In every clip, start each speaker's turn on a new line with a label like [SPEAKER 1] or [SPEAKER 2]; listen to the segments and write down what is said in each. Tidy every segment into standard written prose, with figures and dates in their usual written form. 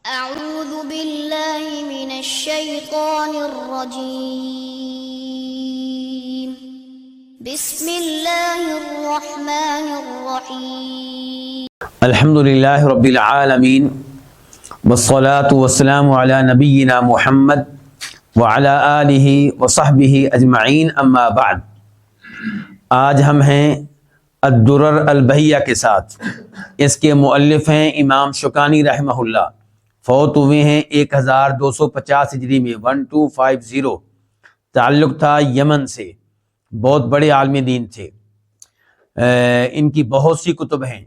[SPEAKER 1] أعوذ بالله من الشيطان الرجيم بسم الله الرحمن الرحيم
[SPEAKER 2] الحمد للہ رب العالمین والصلاة والسلام علی نبینا محمد وعلی آلہ وصحبہ اجمعین اما بعد۔ آج ہم ہیں الدرر البہیہ کے ساتھ۔ اس کے مؤلف ہیں امام شوکانی رحمہ اللہ، فوت ہوئے ہیں 1250 ہجری میں 1250۔ تعلق تھا یمن سے، بہت بڑے عالم دین تھے۔ ان کی بہت سی کتب ہیں،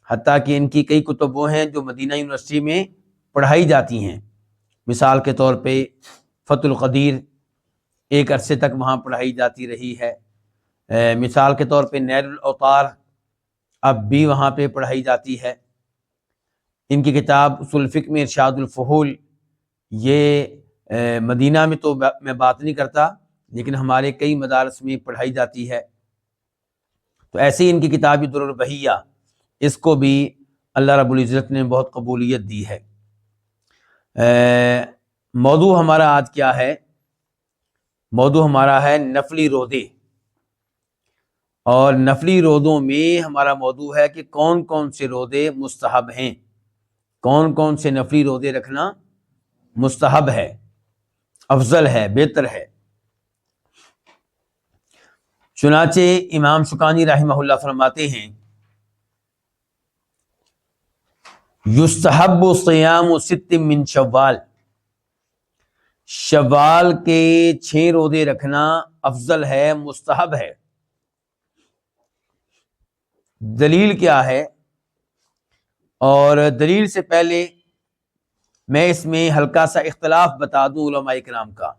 [SPEAKER 2] حتیٰ کہ ان کی کئی کتب وہ ہیں جو مدینہ یونیورسٹی میں پڑھائی جاتی ہیں۔ مثال کے طور پہ فتح القدیر ایک عرصے تک وہاں پڑھائی جاتی رہی ہے۔ مثال کے طور پہ نیل الاوطار اب بھی وہاں پہ پڑھائی جاتی ہے۔ ان کی کتاب اصول الفقہ میں ارشاد الفحول، یہ مدینہ میں تو میں بات نہیں کرتا، لیکن ہمارے کئی مدارس میں پڑھائی جاتی ہے۔ تو ایسے ہی ان کی کتاب درر البہیہ، اس کو بھی اللہ رب العزت نے بہت قبولیت دی ہے۔ موضوع ہمارا آج کیا ہے؟ موضوع ہمارا ہے نفلی روزے، اور نفلی روزوں میں ہمارا موضوع ہے کہ کون کون سے روزے مستحب ہیں، کون کون سے نفلی روزے رکھنا مستحب ہے، افضل ہے، بہتر ہے۔ چنانچہ امام شوکانی رحمہ اللہ فرماتے ہیں، یستحب صیام 6 من شوال، شوال کے 6 روزے رکھنا افضل ہے، مستحب ہے۔ دلیل کیا ہے؟ اور دلیل سے پہلے میں اس میں ہلکا سا اختلاف بتا دوں علماء کرام کا۔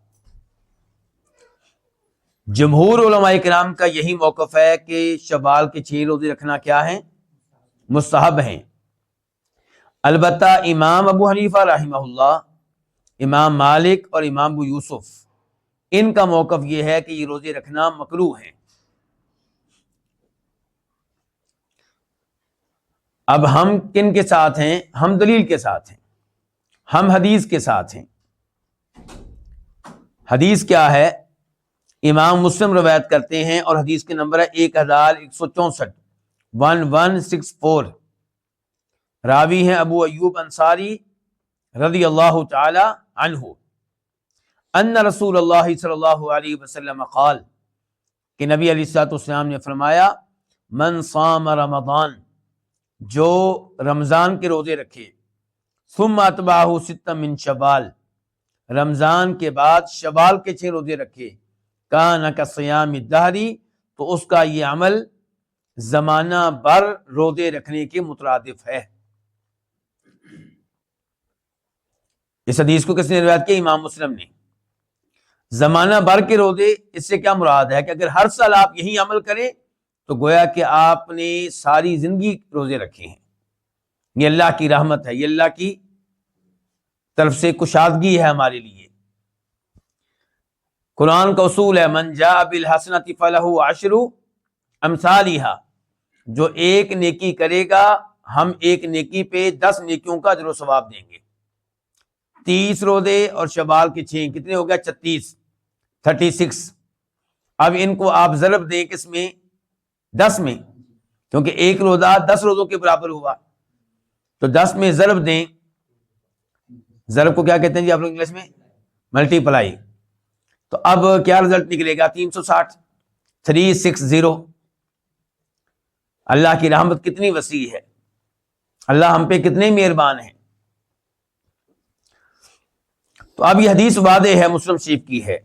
[SPEAKER 2] جمہور علماء کرام کا یہی موقف ہے کہ شوال کے 6 روزے رکھنا کیا ہیں؟ مستحب ہیں۔ البتہ امام ابو حنیفہ رحمہ اللہ، امام مالک اور امام ابو یوسف، ان کا موقف یہ ہے کہ یہ روزے رکھنا مکروہ ہیں۔ اب ہم کن کے ساتھ ہیں؟ ہم دلیل کے ساتھ ہیں، ہم حدیث کے ساتھ ہیں۔ حدیث کیا ہے؟ امام مسلم روایت کرتے ہیں، اور حدیث کے نمبر ہے 1164، 1164۔ راوی ہیں ابو ایوب انصاری رضی اللہ تعالی عنہ، ان رسول اللہ صلی اللہ علیہ وسلم قال، کہ نبی علیہ الصلوۃ والسلام نے فرمایا، من صام رمضان، جو رمضان کے روزے رکھے، ثم اتبعہ 6 من شوال، رمضان کے بعد شوال کے 6 روزے رکھے، کان کصیام الدہر، تو اس کا یہ عمل زمانہ بھر روزے رکھنے کے مترادف ہے۔ اس حدیث کو کس نے روایت کیا؟ امام مسلم نے۔ زمانہ بھر کے روزے، اس سے کیا مراد ہے کہ اگر ہر سال آپ یہی عمل کریں تو گویا کہ آپ نے ساری زندگی روزے رکھے ہیں۔ یہ اللہ کی رحمت ہے، یہ اللہ کی طرف سے کشادگی ہے ہمارے لیے۔ قرآن کا اصول ہے، من جاء بالحسنۃ فلہ 10 امثالھا، جو ایک نیکی کرے گا ہم ایک نیکی پہ 10 نیکیوں کا اجر و ثواب دیں گے۔ 30 روزے اور شوال کے 6 کتنے ہو گیا؟ 36۔ اب ان کو آپ ضرب دیں کس میں؟ 10 میں، کیونکہ ایک روزہ 10 روزوں کے برابر ہوا، تو 10 میں ضرب دیں۔ ضرب کو کیا کہتے ہیں جی آپ لوگ انگلش میں؟ ملٹی پلائی۔ تو اب کیا رزلٹ نکلے گا؟ 360، 360۔ اللہ کی رحمت کتنی وسیع ہے، اللہ ہم پہ کتنے مہربان ہیں۔ تو اب یہ حدیث واضح ہے، مسلم شریف کی ہے،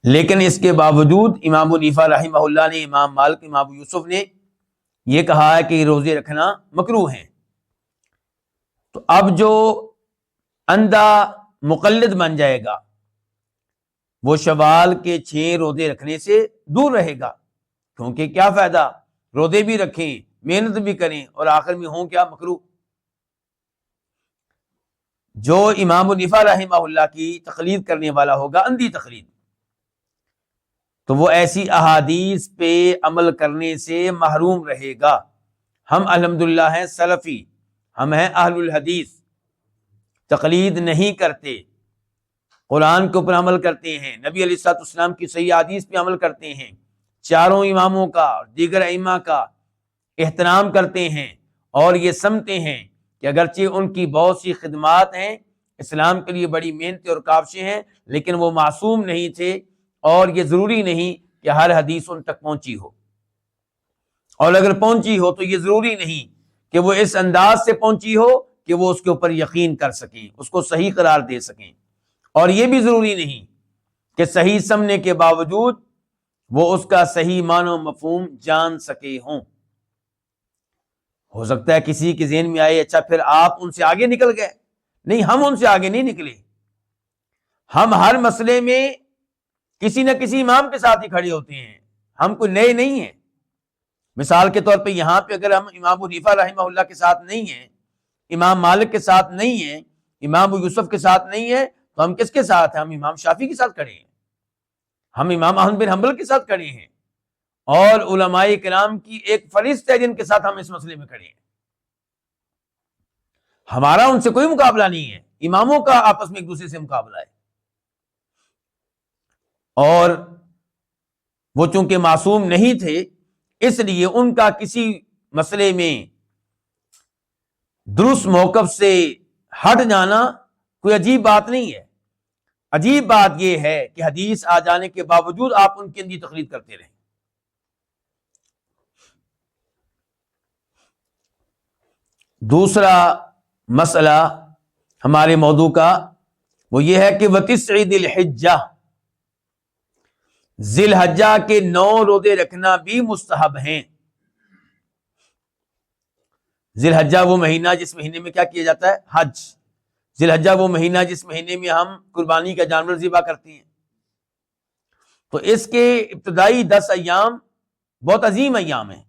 [SPEAKER 2] لیکن اس کے باوجود امام ابو حنیفہ رحمہ اللہ نے، امام مالک، امام ابو یوسف نے یہ کہا ہے کہ یہ روزے رکھنا مکروہ ہیں۔ تو اب جو اندھا مقلد بن جائے گا وہ شوال کے 6 روزے رکھنے سے دور رہے گا، کیونکہ کیا فائدہ، روزے بھی رکھیں، محنت بھی کریں، اور آخر میں ہوں کیا؟ مکروہ۔ جو امام ابو حنیفہ رحمہ اللہ کی تقلید کرنے والا ہوگا، اندھی تقلید، تو وہ ایسی احادیث پہ عمل کرنے سے محروم رہے گا۔ ہم الحمدللہ ہیں سلفی، ہم ہیں اہل الحدیث، تقلید نہیں کرتے، قرآن کے اوپر عمل کرتے ہیں، نبی علیہ الصلوۃ والسلام کی صحیح حدیث پہ عمل کرتے ہیں، چاروں اماموں کا، دیگر ائمہ کا احترام کرتے ہیں، اور یہ سمجھتے ہیں کہ اگرچہ ان کی بہت سی خدمات ہیں، اسلام کے لیے بڑی محنتیں اور کاوشیں ہیں، لیکن وہ معصوم نہیں تھے، اور یہ ضروری نہیں کہ ہر حدیث ان تک پہنچی ہو، اور اگر پہنچی ہو تو یہ ضروری نہیں کہ وہ اس انداز سے پہنچی ہو کہ وہ اس کے اوپر یقین کر سکیں، اس کو صحیح قرار دے سکیں، اور یہ بھی ضروری نہیں کہ صحیح سمجھنے کے باوجود وہ اس کا صحیح معنی و مفہوم جان سکے ہوں۔ ہو سکتا ہے کسی کے ذہن میں آئے اچھا پھر آپ ان سے آگے نکل گئے۔ نہیں، ہم ان سے آگے نہیں نکلے، ہم ہر مسئلے میں کسی نہ کسی امام کے ساتھ ہی کھڑے ہوتے ہیں، ہم کوئی نئے نہیں ہیں۔ مثال کے طور پہ یہاں پہ اگر ہم امام ابو حنیفہ رحمہ اللہ کے ساتھ نہیں ہیں، امام مالک کے ساتھ نہیں ہیں، امام ابو یوسف کے ساتھ نہیں ہیں، تو ہم کس کے ساتھ ہیں؟ ہم امام شافعی کے ساتھ کھڑے ہیں، ہم امام احمد بن حنبل کے ساتھ کھڑے ہیں، اور علماء کرام کی ایک فہرست ہے جن کے ساتھ ہم اس مسئلے میں کھڑے ہیں۔ ہمارا ان سے کوئی مقابلہ نہیں ہے، اماموں کا آپس میں ایک دوسرے سے مقابلہ ہے، اور وہ چونکہ معصوم نہیں تھے اس لیے ان کا کسی مسئلے میں درست موقف سے ہٹ جانا کوئی عجیب بات نہیں ہے۔ عجیب بات یہ ہے کہ حدیث آ جانے کے باوجود آپ ان کی اندھی تقلید کرتے رہیں۔ دوسرا مسئلہ ہمارے موضوع کا وہ یہ ہے کہ وَتِسْعِ ذِي الْحِجَّةِ، ذی الحجہ کے 9 روزے رکھنا بھی مستحب ہیں۔ ذی الحجہ وہ مہینہ جس مہینے میں کیا کیا جاتا ہے؟ حج۔ ذی الحجہ وہ مہینہ جس مہینے میں ہم قربانی کا جانور ذبح کرتے ہیں، تو اس کے ابتدائی 10 ایام بہت عظیم ایام ہیں،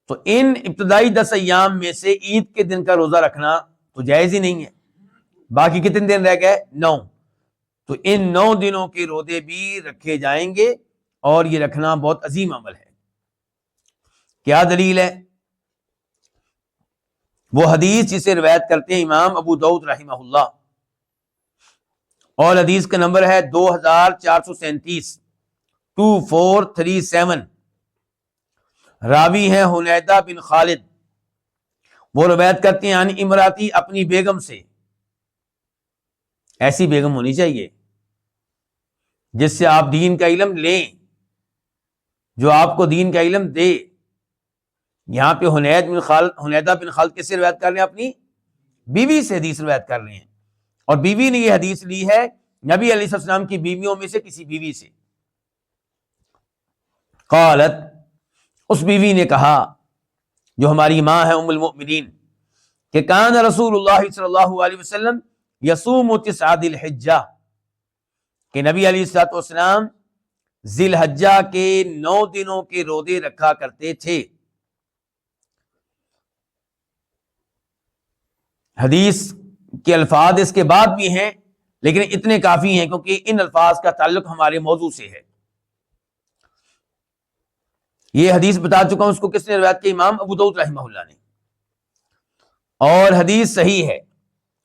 [SPEAKER 2] تو ان ابتدائی 10 ایام میں سے عید کے دن کا روزہ رکھنا تو جائز ہی نہیں ہے۔ باقی کتنے دن رہ گئے؟ 9، تو ان 9 دنوں کے روزے بھی رکھے جائیں گے، اور یہ رکھنا بہت عظیم عمل ہے۔ کیا دلیل ہے؟ وہ حدیث جسے روایت کرتے ہیں امام ابو داؤد رحمہ اللہ، اور حدیث کا نمبر ہے 2437، 2437، راوی ہیں حنیدہ بن خالد، وہ روایت کرتے ہیں یعنی امراتی، اپنی بیگم سے۔ ایسی بیگم ہونی چاہیے جس سے آپ دین کا علم لیں، جو آپ کو دین کا علم دے۔ یہاں پہ حنیدہ بن خالد کس سے روایت کر رہے ہیں؟ اپنی بیوی سے حدیث روایت کر رہے ہیں، اور بیوی نے یہ حدیث لی ہے نبی علیہ السلام کی بیویوں میں سے کسی بیوی سے۔ قالت، اس بیوی نے کہا جو ہماری ماں ہے ام المؤمنین، کہ کان رسول اللہ صلی اللہ علیہ وسلم یصوم 9 ذی الحجہ، کہ نبی علیہ الصلوۃ والسلام ذی الحجہ کے 9 دنوں کے روزے رکھا کرتے تھے۔ حدیث کے الفاظ اس کے بعد بھی ہیں، لیکن اتنے کافی ہیں کیونکہ ان الفاظ کا تعلق ہمارے موضوع سے ہے۔ یہ حدیث بتا چکا ہوں، اس کو کس نے روایت کی؟ امام ابو داؤد رحمہ اللہ نے، اور حدیث صحیح ہے،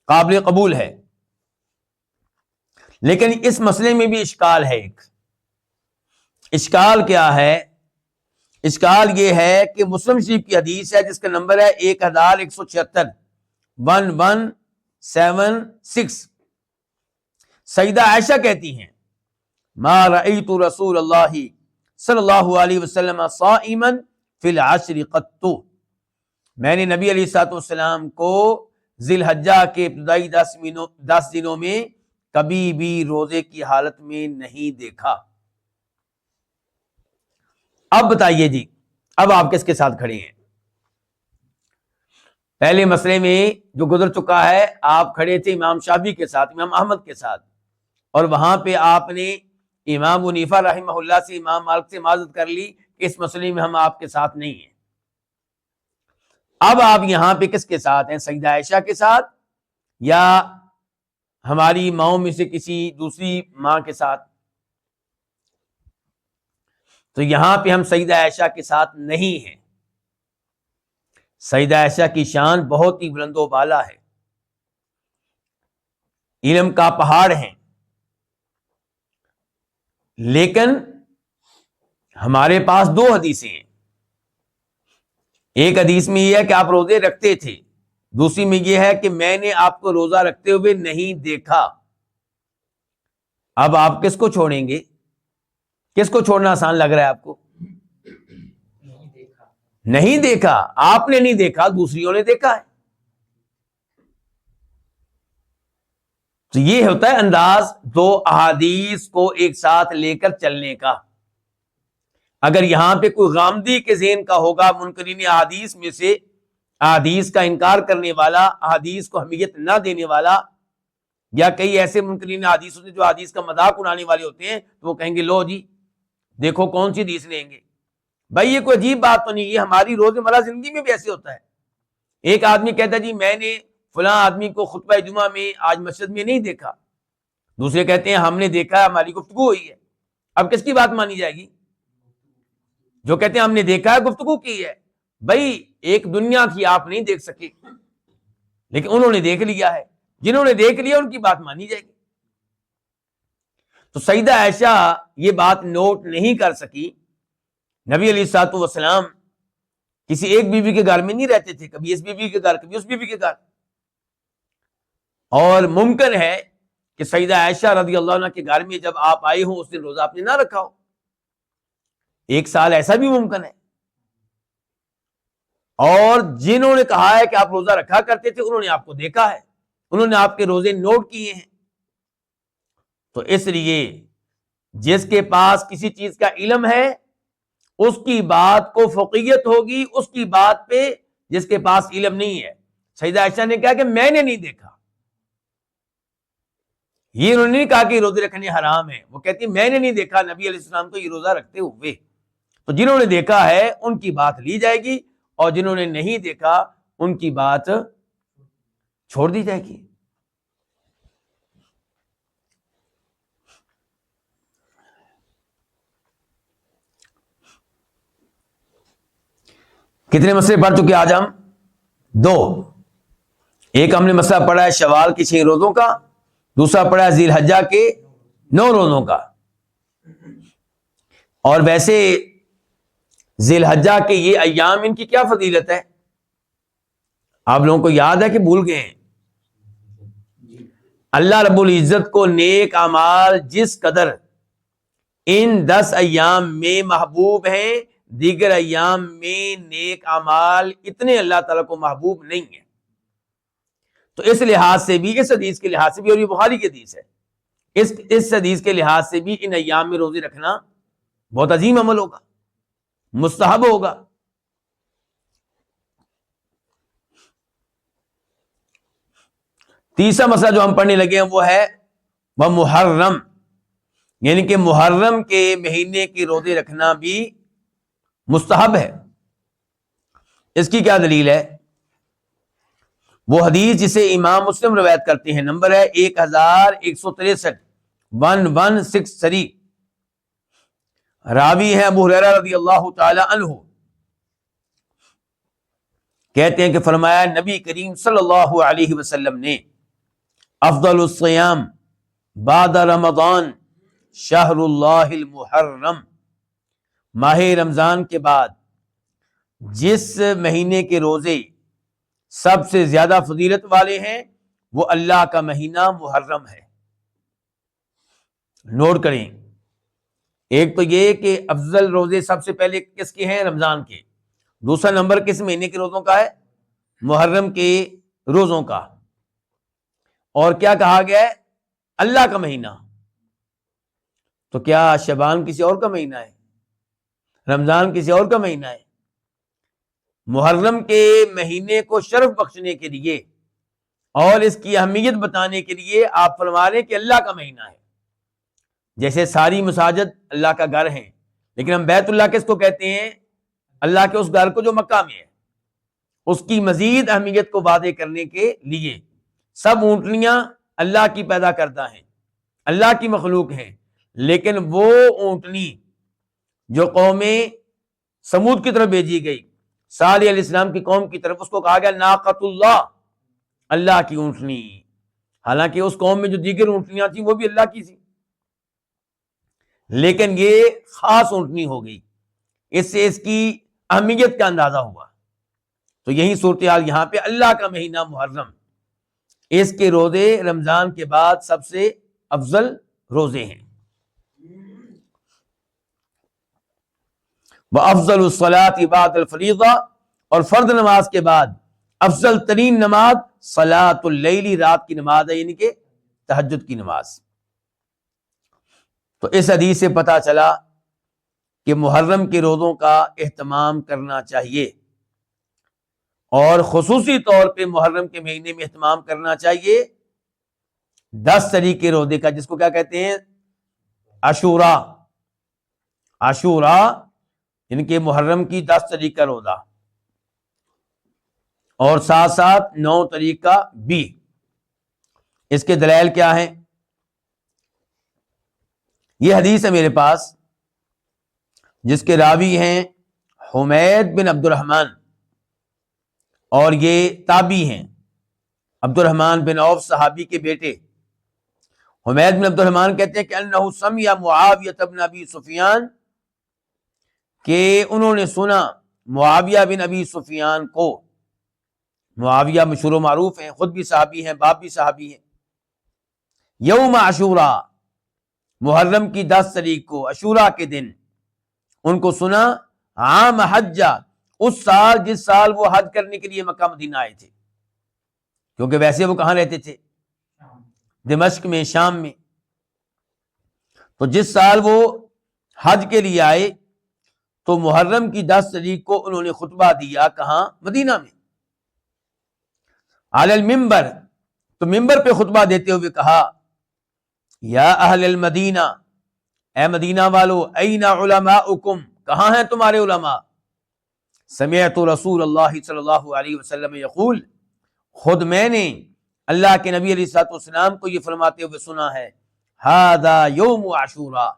[SPEAKER 2] قابل قبول ہے، لیکن اس مسئلے میں بھی اشکال ہے۔ ایک اشکال کیا ہے؟ اشکال یہ ہے کہ مسلم شریف کی حدیث ہے جس کا نمبر ہے 1176، 1176، سیدہ عائشہ کہتی ہیں ما رأیت رسول اللہ صلی اللہ علیہ وسلم صائما فی العشر قط، میں نے نبی علیہ الصلوۃ والسلام کو ذی الحجہ کے ابتدائی 10 دنوں میں کبھی بھی روزے کی حالت میں نہیں دیکھا۔ اب بتائیے جی، اب آپ کس کے ساتھ کھڑے ہیں؟ پہلے مسئلے میں جو گزر چکا ہے، آپ کھڑے تھے امام شافعی کے ساتھ، امام احمد کے ساتھ، اور وہاں پہ آپ نے امام ابو حنیفہ رحمہ اللہ سے، امام مالک سے معذرت کر لی کہ اس مسئلے میں ہم آپ کے ساتھ نہیں ہیں۔ اب آپ یہاں پہ کس کے ساتھ ہیں؟ سیدہ عائشہ کے ساتھ، یا ہماری ماؤں میں سے کسی دوسری ماں کے ساتھ؟ تو یہاں پہ ہم سیدہ عائشہ کے ساتھ نہیں ہیں۔ سیدہ عائشہ کی شان بہت ہی بلند و بالا ہے، علم کا پہاڑ ہیں، لیکن ہمارے پاس دو حدیثیں ہیں. ایک حدیث میں یہ ہے کہ آپ روزے رکھتے تھے، دوسری میں یہ ہے کہ میں نے آپ کو روزہ رکھتے ہوئے نہیں دیکھا. اب آپ کس کو چھوڑیں گے؟ کس کو چھوڑنا آسان لگ رہا ہے آپ کو؟ نہیں دیکھا. آپ نے نہیں دیکھا، دوسریوں نے دیکھا ہے. تو یہ ہوتا ہے انداز دو احادیث کو ایک ساتھ لے کر چلنے کا. اگر یہاں پہ کوئی غامدی کے ذہن کا ہوگا، منکرین احادیث میں سے احادیث کا انکار کرنے والا، احادیث کو اہمیت نہ دینے والا، یا کئی ایسے منکرین احادیث ہوتے ہیں جو حدیث کا مذاق اڑانے والے ہوتے ہیں، تو وہ کہیں گے لو جی دیکھو کون سی حدیث لیں گے. بھائی یہ کوئی عجیب بات تو نہیں، یہ ہماری روزمرہ زندگی میں بھی ایسے ہوتا ہے. ایک آدمی کہتا ہے جی میں نے فلاں آدمی کو خطبہ جمعہ میں آج مسجد میں نہیں دیکھا، دوسرے کہتے ہیں ہم نے دیکھا، ہماری گفتگو ہوئی ہے. اب کس کی بات مانی جائے گی؟ جو کہتے ہیں ہم نے دیکھا ہے، گفتگو کی ہے. بھائی ایک دنیا تھی، آپ نہیں دیکھ سکے، لیکن انہوں نے دیکھ لیا ہے. جنہوں نے دیکھ لیا ان کی بات مانی جائے گی. تو سیدہ عائشہ یہ بات نوٹ نہیں کر سکی. نبی علیہ الصلوۃ والسلام کسی ایک بیوی کے گھر میں نہیں رہتے تھے، کبھی اس بیوی کے گھر، کبھی اس بیوی کے گھر. اور ممکن ہے کہ سیدہ عائشہ رضی اللہ عنہ کے گھر میں جب آپ آئے ہوں اس دن روزہ آپ نے نہ رکھا ہو. ایک سال ایسا بھی ممکن ہے. اور جنہوں نے کہا ہے کہ آپ روزہ رکھا کرتے تھے انہوں نے آپ کو دیکھا ہے، انہوں نے آپ کے روزے نوٹ کیے ہیں. تو اس لیے جس کے پاس کسی چیز کا علم ہے اس کی بات کو فقیت ہوگی اس کی بات پہ، جس کے پاس علم نہیں ہے. سیدہ عائشہ نے کہا کہ میں نے نہیں دیکھا. یہ انہوں نے نہیں کہا کہ روزے رکھنے حرام ہے، وہ کہتی میں نے نہیں دیکھا نبی علیہ السلام کو یہ روزہ رکھتے ہوئے. تو جنہوں نے دیکھا ہے ان کی بات لی جائے گی، اور جنہوں نے نہیں دیکھا ان کی بات چھوڑ دی جائے گی. کتنے مسئلے پڑھ چکے آج ہم؟ دو. ایک ہم نے مسئلہ پڑھا ہے شوال کے 6 روزوں کا، دوسرا پڑھا ہے ذی الحجہ کے 9 روزوں کا. اور ویسے ذی الحجہ کے یہ ایام ان کی کیا فضیلت ہے؟ آپ لوگوں کو یاد ہے کہ بھول گئے ہیں؟ اللہ رب العزت کو نیک اعمال جس قدر ان 10 ایام میں محبوب ہیں، دیگر ایام میں نیک اعمال اتنے اللہ تعالیٰ کو محبوب نہیں ہیں. تو اس لحاظ سے بھی، اس حدیث کے لحاظ سے بھی، اور یہ بخاری کی حدیث ہے، اس حدیث کے لحاظ سے بھی ان ایام میں روزے رکھنا بہت عظیم عمل ہوگا، مستحب ہوگا. تیسرا مسئلہ جو ہم پڑھنے لگے ہیں وہ ہے وہ محرم، یعنی کہ محرم کے مہینے کے روزے رکھنا بھی مستحب ہے. اس کی کیا دلیل ہے؟ وہ حدیث جسے امام مسلم روایت کرتے ہیں، نمبر ہے 1163، 1163. راوی ہیں ابو ہریرہ رضی اللہ تعالی عنہ، کہتے ہیں کہ فرمایا نبی کریم صلی اللہ علیہ وسلم نے افضل الصیام بعد رمضان شہر اللہ المحرم، ماہ رمضان کے بعد جس مہینے کے روزے سب سے زیادہ فضیلت والے ہیں وہ اللہ کا مہینہ محرم ہے. نوٹ کریں، ایک تو یہ کہ افضل روزے سب سے پہلے کس کے ہیں؟ رمضان کے. دوسرا نمبر کس مہینے کے روزوں کا ہے؟ محرم کے روزوں کا. اور کیا کہا گیا ہے؟ اللہ کا مہینہ. تو کیا شعبان کسی اور کا مہینہ ہے؟ رمضان کسی اور کا مہینہ ہے؟ محرم کے مہینے کو شرف بخشنے کے لیے اور اس کی اہمیت بتانے کے لیے آپ فرما رہے ہیں کہ اللہ کا مہینہ ہے. جیسے ساری مساجد اللہ کا گھر ہیں، لیکن ہم بیت اللہ کس کو کہتے ہیں؟ اللہ کے اس گھر کو جو مکہ میں ہے. اس کی مزید اہمیت کو واضح کرنے کے لیے سب اونٹنیاں اللہ کی پیدا کردہ ہیں، اللہ کی مخلوق ہیں، لیکن وہ اونٹنی جو قوم سمود کی طرف بھیجی گئی، صالح علیہ السلام کی قوم کی طرف، اس کو کہا گیا ناقۃ اللہ، اللہ کی اونٹنی. حالانکہ اس قوم میں جو دیگر اونٹنیاں تھیں وہ بھی اللہ کی تھیں، لیکن یہ خاص اونٹنی ہو گئی، اس سے اس کی اہمیت کا اندازہ ہوا۔ تو یہی صورتحال یہاں پہ، اللہ کا مہینہ محرم، اس کے روزے رمضان کے بعد سب سے افضل روزے ہیں۔ وَأَفْضَلُ الصَّلَاةِ بَعْدَ الْفَرِيضَةِ، اور فرض نماز کے بعد افضل ترین نماز صلاۃ اللیل، رات کی نماز ہے، یعنی کہ تہجد کی نماز۔ تو اس حدیث سے پتہ چلا کہ محرم کے روزوں کا اہتمام کرنا چاہیے، اور خصوصی طور پہ محرم کے مہینے میں اہتمام کرنا چاہیے 10 طریقے روزے کا، جس کو کیا کہتے ہیں؟ عاشورہ۔ عاشورہ یعنی کہ محرم کی 10 طریقہ روزہ، اور ساتھ ساتھ 9 طریقہ بھی۔ اس کے دلائل کیا ہیں؟ یہ حدیث ہے میرے پاس جس کے راوی ہیں حمید بن عبد الرحمن، اور یہ تابعی ہیں، عبد الرحمن بن عوف صحابی کے بیٹے۔ حمید بن عبد الرحمن کہتے ہیں کہ انہ سمع معاویہ بن ابی سفیان، کہ انہوں نے سنا معاویہ بن ابی سفیان کو۔ معاویہ مشہور و معروف ہیں، خود بھی صحابی ہیں، باپ بھی صحابی ہیں۔ یوم عاشورہ، محرم کی 10 تاریخ کو، عاشورہ کے دن ان کو سنا، عام حجہ، اس سال جس سال وہ حج کرنے کے لیے مکہ مدینہ آئے تھے، کیونکہ ویسے وہ کہاں رہتے تھے؟ دمشق میں، شام میں۔ تو جس سال وہ حج کے لیے آئے تو محرم کی 10 تاریخ کو انہوں نے خطبہ دیا، کہاں؟ مدینہ میں، علی المنبر۔ تو منبر پہ خطبہ دیتے ہوئے کہا، یا اہل المدینہ، اے مدینہ والو، این علماؤکم، کہاں ہیں تمہارے علماء؟ سمعت رسول اللہ صلی اللہ علیہ وسلم یقول، خود میں نے اللہ کے نبی علیہ الصلوۃ والسلام کو یہ فرماتے ہوئے سنا ہے، ھذا یوم عاشورہ،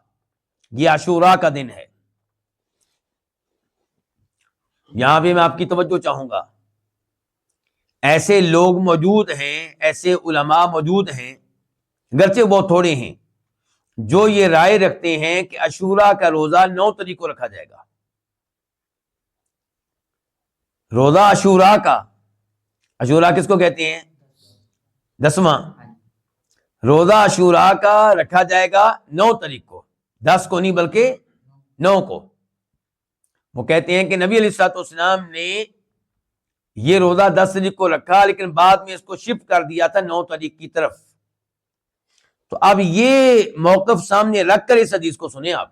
[SPEAKER 2] یہ عاشورہ کا دن ہے۔ یہاں پہ میں آپ کی توجہ چاہوں گا، ایسے لوگ موجود ہیں، ایسے علماء موجود ہیں، گرچہ بہت تھوڑے ہیں، جو یہ رائے رکھتے ہیں کہ عاشورہ کا روزہ 9 تاریخ کو رکھا جائے گا۔ روزہ عاشورہ کا، عاشورہ کس کو کہتے ہیں؟ 10واں۔ روزہ عاشورہ کا رکھا جائے گا 9 تاریخ کو، 10 کو نہیں بلکہ 9 کو۔ وہ کہتے ہیں کہ نبی علیہ الصلوۃ والسلام نے یہ روزہ 10 تاریخ کو رکھا، لیکن بعد میں اس کو شفٹ کر دیا تھا 9 تاریخ کی طرف۔ تو اب یہ موقف سامنے رکھ کر اس حدیث کو سنیں آپ،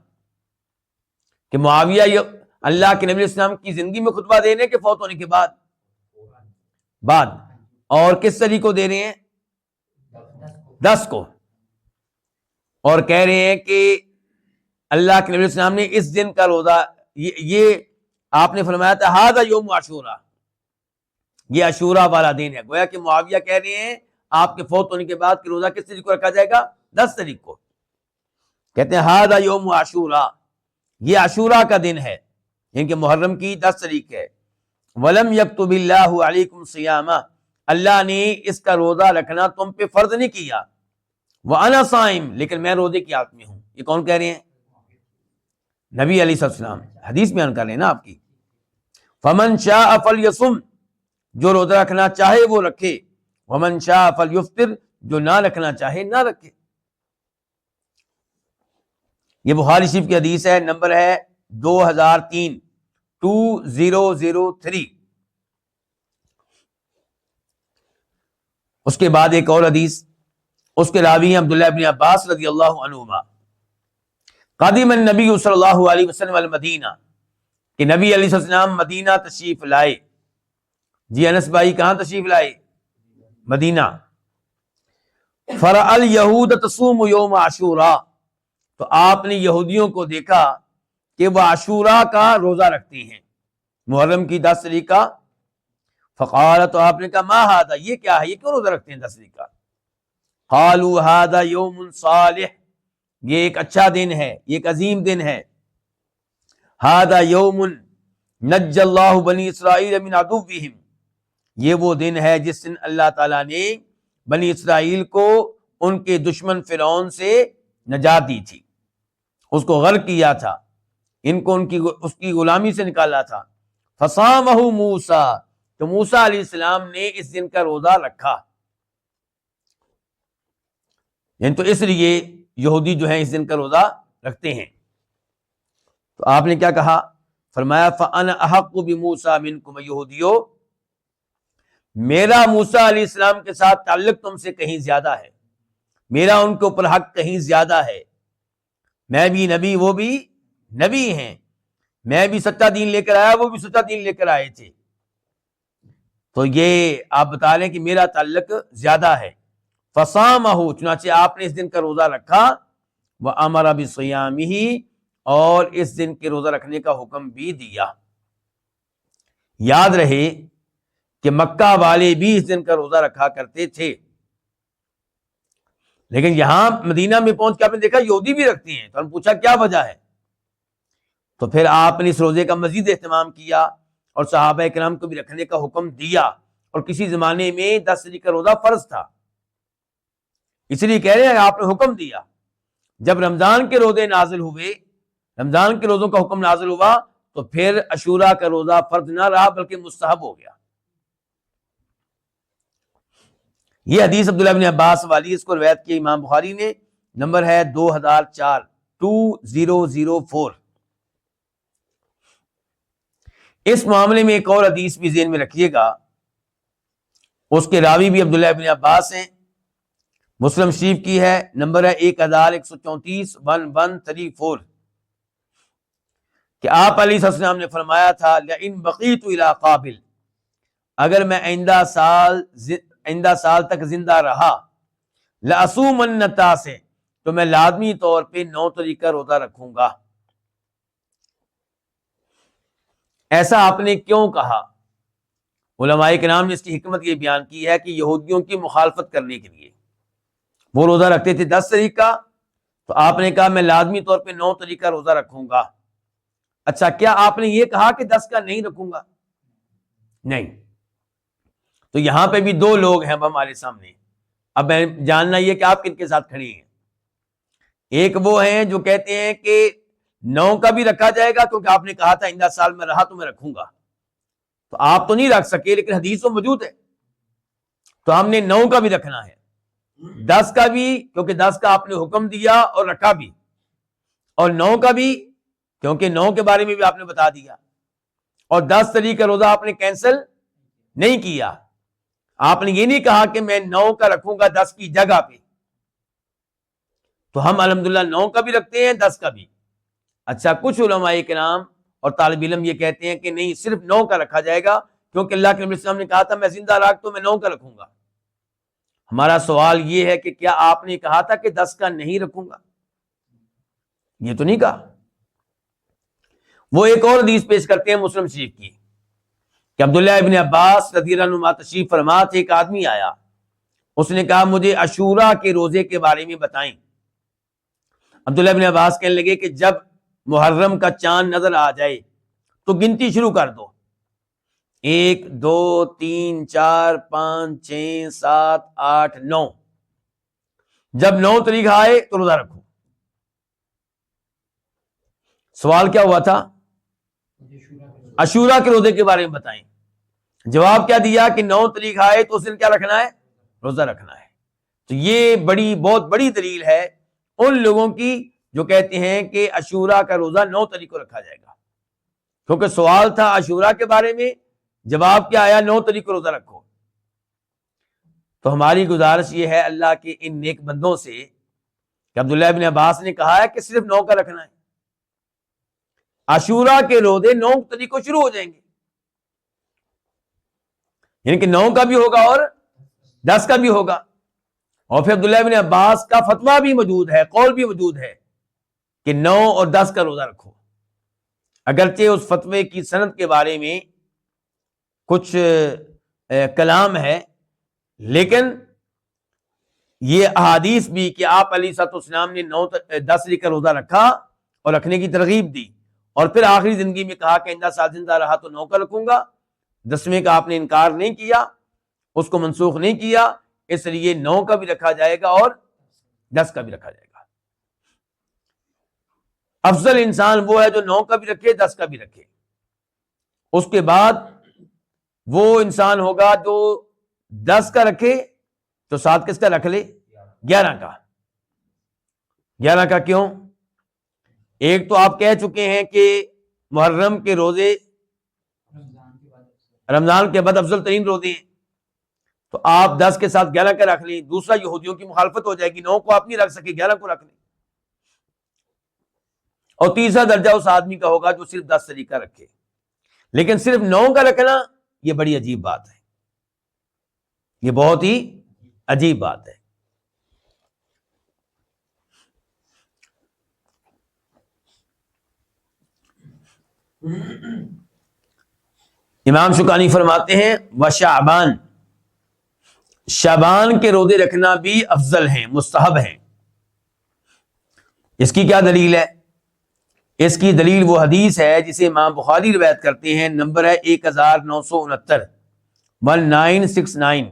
[SPEAKER 2] کہ معاویہ اللہ کے نبی علیہ السلام کی زندگی میں خطبہ دے رہے ہیں کہ فوت ہونے کے بعد، اور کس تاریخ کو دے رہے ہیں؟ 10 کو، اور کہہ رہے ہیں کہ اللہ کے نبی علیہ السلام نے اس دن کا روزہ، یہ آپ نے فرمایا تھا ھذا یوم عاشورہ، یہ عاشورہ والا دن ہے۔ گویا کہ معاویہ کہہ رہے ہیں آپ کے فوت ہونے کے بعد کہ روزہ کس تاریخ کو رکھا جائے گا؟ 10 تاریخ کو۔ کہتے ہیں ھذا یوم عاشورہ، یہ عاشورہ کا دن ہے، یعنی کہ محرم کی 10 تاریخ ہے۔ وَلَمْ يَكْتُبِ اللَّهُ عَلَيْكُمْ صِيَامًا، اللہ نے اس کا روزہ رکھنا تم پہ فرض نہیں کیا۔ وَأَنَا صَائِمٌ، لیکن میں روزے کی حالت میں ہوں۔ یہ کون کہہ رہے ہیں؟ نبی علیہ السلام، حدیث بیان کر رہے ہیں نا آپ کی۔ فَمَنْ شَاءَ فَلْيَصُمْ، جو روزہ رکھنا چاہے وہ رکھے، وَمَنْ شَاءَ فَلْيُفْطِرْ، جو نہ رکھنا چاہے نہ رکھے۔ یہ بخاری شریف کی حدیث ہے، نمبر ہے 2003، 2003۔ اس کے بعد ایک اور حدیث، اس کے راوی ہیں عبداللہ بن عباس رضی اللہ عنہما، قادم النبی صلی اللہ علیہ وسلم المدینہ، کہ نبی علیہ السلام مدینہ تشریف لائے۔ جی انس بھائی کہاں تشریف لائے؟ مدینہ۔ فرأى اليہود تصوم یوم عاشورہ، تو آپ نے یہودیوں کو دیکھا کہ وہ عاشورہ کا روزہ رکھتے ہیں، محرم کی 10 تاریخ کا۔ فقال، تو آپ نے کہا ما ھذا، یہ کیا ہے، یہ کیوں روزہ رکھتے ہیں 10 تاریخ کا؟ قالوا ھذا یوم صالح، یہ ایک اچھا دن ہے، یہ ایک عظیم دن ہے۔ ھذا یوم نجى اللہ بنی اسرائیل من عدوهم، یہ وہ دن ہے جس دن اللہ تعالیٰ نے بنی اسرائیل کو ان کے دشمن فرعون سے نجات دی تھی، اس کو غرق کیا تھا، ان کو اس کی غلامی سے نکالا تھا۔ فصامہ موسیٰ، تو موسیٰ علیہ السلام نے اس دن کا روزہ رکھا، یعنی تو اس لیے یہودی جو ہیں اس دن کا روزہ رکھتے ہیں۔ تو آپ نے کیا کہا؟ فرمایا فَأَنَا أَحَقُّ بِمُوسَىٰ مِنْكُمْ، یہودیو میرا موسیٰ علیہ السلام کے ساتھ تعلق تم سے کہیں زیادہ ہے، میرا ان کے اوپر حق کہیں زیادہ ہے، میں بھی نبی وہ بھی نبی ہیں، میں بھی سچا دین لے کر آیا وہ بھی سچا دین لے کر آئے تھے، تو یہ آپ بتا لیں کہ میرا تعلق زیادہ ہے۔ فصامہ، چنانچہ آپ نے اس دن کا روزہ رکھا، وَأَمَرَ بِصِيَامِهِ، اور اس دن کے روزہ رکھنے کا حکم بھی دیا۔ یاد رہے کہ مکہ والے بھی اس دن کا روزہ رکھا کرتے تھے، لیکن یہاں مدینہ میں پہنچ کے آپ نے دیکھا یہودی بھی رکھتے ہیں، تو ہم پوچھا کیا وجہ ہے؟ تو پھر آپ نے اس روزے کا مزید اہتمام کیا اور صحابہ کرام کو بھی رکھنے کا حکم دیا، اور کسی زمانے میں 10 تاریخ کا روزہ فرض تھا، اس لیے کہہ رہے ہیں آپ نے حکم دیا۔ جب رمضان کے روزے نازل ہوئے، رمضان کے روزوں کا حکم نازل ہوا، تو پھر عاشوراء کا روزہ فرض نہ رہا بلکہ مستحب ہو گیا۔ یہ حدیث عبداللہ بن عباس والی، اس کو روایت کی امام بخاری نے، نمبر ہے 2004۔ اس معاملے میں ایک اور حدیث بھی ذہن میں رکھیے گا، اس کے راوی بھی عبداللہ بن عباس ہیں، مسلم شریف کی ہے، نمبر ہے 1134 1134، کہ آپ علیہ السلام نے فرمایا تھا لئن بقیت الی قابل، اگر میں آئندہ سال تک زندہ رہا، لأصومن التاسع، تو میں لازمی طور پہ 9 تاریخ کا روزہ رکھوں گا۔ ایسا آپ نے کیوں کہا؟ علماء کرام نے اس کی حکمت یہ بیان کی ہے کہ یہودیوں کی مخالفت کرنے کے لیے وہ روزہ رکھتے تھے 10 تاریخ کا، تو آپ نے کہا میں لازمی طور پہ 9 تاریخ کا روزہ رکھوں گا۔ اچھا، کیا آپ نے یہ کہا کہ 10 کا نہیں رکھوں گا؟ نہیں۔ تو یہاں پہ بھی 2 لوگ ہیں ہمارے سامنے، اب میں جاننا یہ کہ آپ کن کے ساتھ کھڑی ہیں۔ ایک وہ ہیں جو کہتے ہیں کہ 9 کا بھی رکھا جائے گا کیونکہ آپ نے کہا تھا آئندہ سال میں رہا تو میں رکھوں گا، تو آپ تو نہیں رکھ سکے، لیکن حدیث تو موجود ہے، تو ہم نے 9 کا بھی رکھنا ہے، 10 کا بھی کیونکہ 10 کا آپ نے حکم دیا اور رکھا بھی، اور 9 کا بھی کیونکہ 9 کے بارے میں بھی آپ نے بتا دیا، اور 10 تاریخ کا روزہ آپ نے کینسل نہیں کیا۔ آپ نے یہ نہیں کہا کہ میں 9 کا رکھوں گا 10 کی جگہ پہ، تو ہم الحمدللہ 9 کا بھی رکھتے ہیں 10 کا بھی۔ اچھا، کچھ علماء کرام اور طالب علم یہ کہتے ہیں کہ نہیں، صرف 9 کا رکھا جائے گا کیونکہ اللہ کے نبی صلی اللہ علیہ وسلم نے کہا تھا میں زندہ رہا تو میں 9 کا رکھوں گا۔ ہمارا سوال یہ ہے کہ کیا آپ نے کہا تھا کہ 10 کا نہیں رکھوں گا؟ یہ تو نہیں کہا۔ وہ ایک اور حدیث پیش کرتے ہیں مسلم شریف کی کہ عبداللہ ابن عباس رضی اللہ عنہ تشریف فرما تھے، ایک آدمی آیا، اس نے کہا مجھے عاشوراء کے روزے کے بارے میں بتائیں۔ عبداللہ ابن عباس کہنے لگے کہ جب محرم کا چاند نظر آ جائے تو گنتی شروع کر دو، 1 2 3 4 5 6 7 8 9، جب 9 تاریخ آئے تو روزہ رکھو۔ سوال کیا ہوا تھا؟ عاشوراء کے روزے کے بارے میں بتائیں۔ جواب کیا دیا کہ 9 تاریخ آئے تو اس دن کیا رکھنا ہے؟ روزہ رکھنا ہے۔ تو یہ بہت بڑی دلیل ہے ان لوگوں کی جو کہتے ہیں کہ عاشوراء کا روزہ 9 تاریخ کو رکھا جائے گا، کیونکہ سوال تھا عاشوراء کے بارے میں، جواب کیا آیا؟ 9 تاریخ کو روزہ رکھو۔ تو ہماری گزارش یہ ہے اللہ کے ان نیک بندوں سے کہ عبداللہ ابن عباس نے کہا ہے کہ صرف 9 کا رکھنا ہے، عاشوراء کے روزے 9 تاریخ کو شروع ہو جائیں گے، یعنی کہ 9 کا بھی ہوگا اور 10 کا بھی ہوگا۔ اور پھر عبداللہ ابن عباس کا فتویٰ بھی موجود ہے، قول بھی موجود ہے کہ 9 اور 10 کا روزہ رکھو۔ اگرچہ اس فتوے کی سند کے بارے میں کچھ کلام ہے، لیکن یہ احادیث بھی کہ آپ علیہ السلام نے 10 کا روزہ رکھا اور رکھنے کی ترغیب دی، اور پھر آخری زندگی میں کہا کہ آئندہ سال زندہ رہا تو 9 کا رکھوں گا، 10ویں کا آپ نے انکار نہیں کیا، اس کو منسوخ نہیں کیا، اس لیے 9 کا بھی رکھا جائے گا اور 10 کا بھی رکھا جائے گا۔ افضل انسان وہ ہے جو 9 کا بھی رکھے 10 کا بھی رکھے۔ اس کے بعد وہ انسان ہوگا جو 10 کا رکھے تو ساتھ کس کا رکھ لے؟ 11 کا۔ 11 کا کیوں؟ ایک تو آپ کہہ چکے ہیں کہ محرم کے روزے رمضان کے بعد افضل ترین روزے ہیں، تو آپ 10 کے ساتھ 11 کا رکھ لیں۔ دوسرا یہودیوں کی مخالفت ہو جائے گی، 9 کو آپ نہیں رکھ سکے، 11 کو رکھ لیں۔ اور تیسرا درجہ اس آدمی کا ہوگا جو صرف 10 طریقہ رکھے، لیکن صرف 9 کا رکھنا یہ بڑی عجیب بات ہے، یہ بہت ہی عجیب بات ہے۔ امام شوکانی فرماتے ہیں وشعبان، شعبان کے روزے رکھنا بھی افضل ہیں، مستحب ہیں۔ اس کی کیا دلیل ہے؟ اس کی دلیل وہ حدیث ہے جسے امام بخاری روایت کرتے ہیں، نمبر ہے 1969 1969،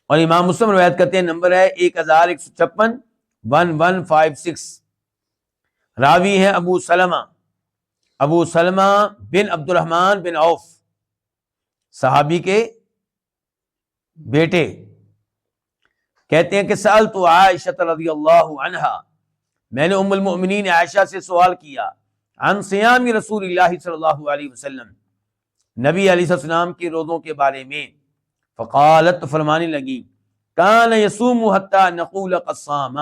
[SPEAKER 2] اور امام مسلم روایت کرتے ہیں، نمبر ہے 1156 1156۔ راوی ہیں ابو سلمہ بن عبد الرحمن بن عوف، صحابی کے بیٹے، کہتے ہیں کہ سألت عائشہ رضی اللہ عنہا، میں نے ام المؤمنین عائشہ سے سوال کیا، عن صیام رسول اللہ صلی اللہ علیہ وسلم، نبی علیہ السلام کے روزوں کے بارے میں، فقالت، فرمانے لگی، کان یصوم حتی نقول قد صام،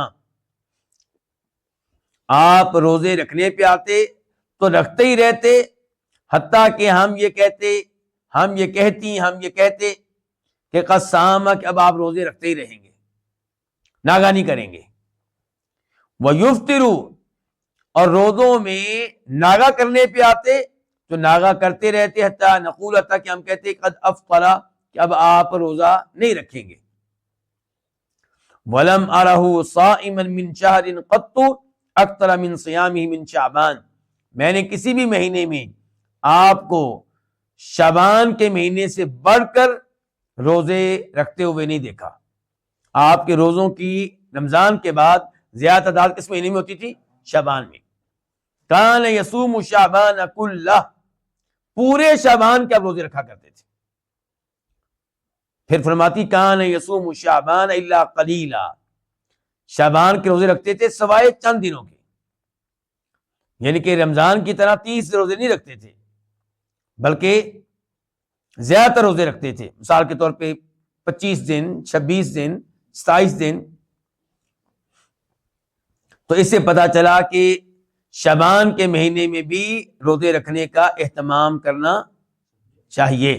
[SPEAKER 2] آپ روزے رکھنے پہ آتے تو رکھتے ہی رہتے حتیٰ کہ ہم یہ کہتے کہ قد صام، کہ اب آپ روزے رکھتے ہی رہیں گے، ناگا نہیں کریں گے۔ وَيُفْطِرُ، اور روزوں میں ناگا کرنے پہ آتے تو ناگا کرتے رہتے حتیٰ نقول، حتیٰ کہ ہم کہتے قد افطر، کہ اب آپ روزہ نہیں رکھیں گے۔ وَلَمْ أَرَهُ صَائِمًا مِنْ شَهْرٍ قَطُّ أَكْثَرَ مِنْ صِيَامِهِ مِنْ شَعْبَانَ، میں نے کسی بھی مہینے میں آپ کو شعبان کے مہینے سے بڑھ کر روزے رکھتے ہوئے نہیں دیکھا۔ آپ کے روزوں کی رمضان کے بعد زیادہ تعداد کس مہینے میں ہوتی تھی؟ شعبان میں۔ کان یصوم شعبان کلہ، پورے شعبان کے آپ روزے رکھا کرتے تھے۔ پھر فرماتی کان یصوم شعبان الا قلیلا، شعبان کے روزے رکھتے تھے سوائے چند دنوں کے، یعنی کہ رمضان کی طرح 30 روزے نہیں رکھتے تھے، بلکہ زیادہ تر روزے رکھتے تھے، مثال کے طور پہ 25 دن، 26 دن، 27 دن۔ تو اس سے پتہ چلا کہ شعبان کے مہینے میں بھی روزے رکھنے کا اہتمام کرنا چاہیے۔